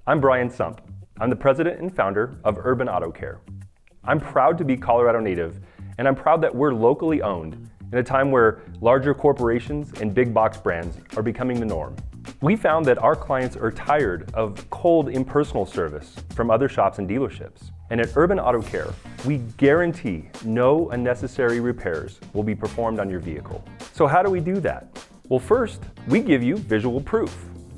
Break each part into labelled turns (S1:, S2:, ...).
S1: I'm Brian Sump. I'm the president and founder of Urban Autocare. I'm proud to be Colorado native, and I'm proud that we're locally owned in a time where larger corporations and big box brands are becoming the norm. We found that our clients are tired of cold, impersonal service from other shops and dealerships. And at Urban Autocare, we guarantee no unnecessary repairs will be performed on your vehicle. So how do we do that? Well, first, we give you visual proof.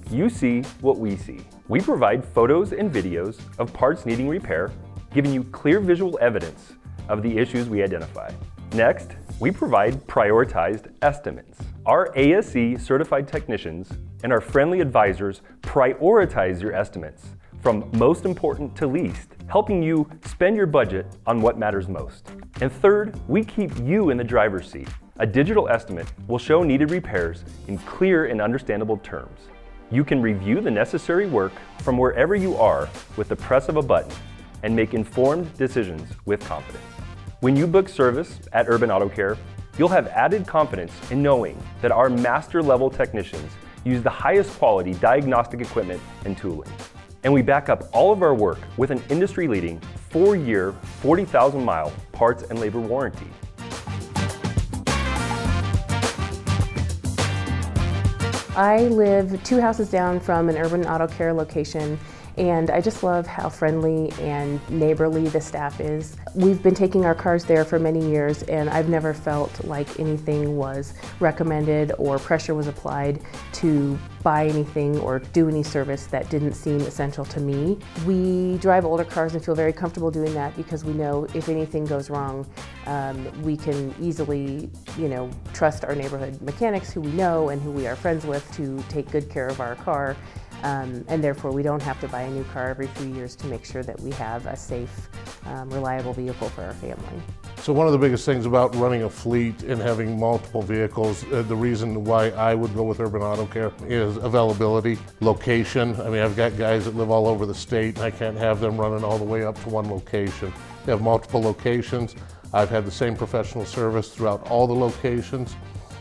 S1: You see what we see. We provide photos and videos of parts needing repair, giving you clear visual evidence of the issues we identify. Next, we provide prioritized estimates. Our ASE-certified technicians and our friendly advisors prioritize your estimates from most important to least, helping you spend your budget on what matters most. And third, we keep you in the driver's seat. A digital estimate will show needed repairs in clear and understandable terms. You can review the necessary work from wherever you are with the press of a button and make informed decisions with confidence. When you book service at Urban Autocare, you'll have added confidence in knowing that our master-level technicians use the highest quality diagnostic equipment and tooling. And we back up all of our work with an industry-leading 4-year, 40,000-mile parts and labor warranty.
S2: I live 2 houses down from an Urban Autocare location, and I just love how friendly and neighborly the staff is. We've been taking our cars there for many years, and I've never felt like anything was recommended or pressure was applied to buy anything or do any service that didn't seem essential to me. We drive older cars and feel very comfortable doing that because we know if anything goes wrong, we can easily, trust our neighborhood mechanics who we know and who we are friends with to take good care of our car. And therefore we don't have to buy a new car every few years to make sure that we have a safe, reliable vehicle for our family.
S3: So one of the biggest things about running a fleet and having multiple vehicles, the reason why I would go with Urban Autocare is availability, location. I mean, I've got guys that live all over the state and I can't have them running all the way up to one location. They have multiple locations. I've had the same professional service throughout all the locations.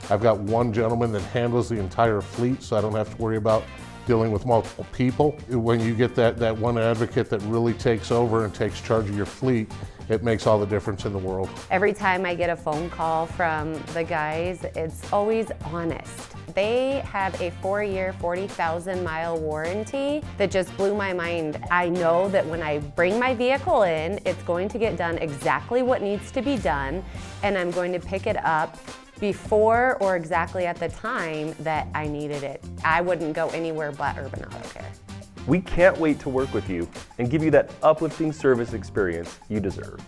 S3: I've got one gentleman that handles the entire fleet, so I don't have to worry about dealing with multiple people. When you get that one advocate that really takes over and takes charge of your fleet, it makes all the difference in the world.
S4: Every time I get a phone call from the guys, it's always honest. They have a 4-year, 40,000-mile warranty that just blew my mind. I know that when I bring my vehicle in, it's going to get done exactly what needs to be done, and I'm going to pick it up before or exactly at the time that I needed it. I wouldn't go anywhere but Urban Autocare.
S1: We can't wait to work with you and give you that uplifting service experience you deserve.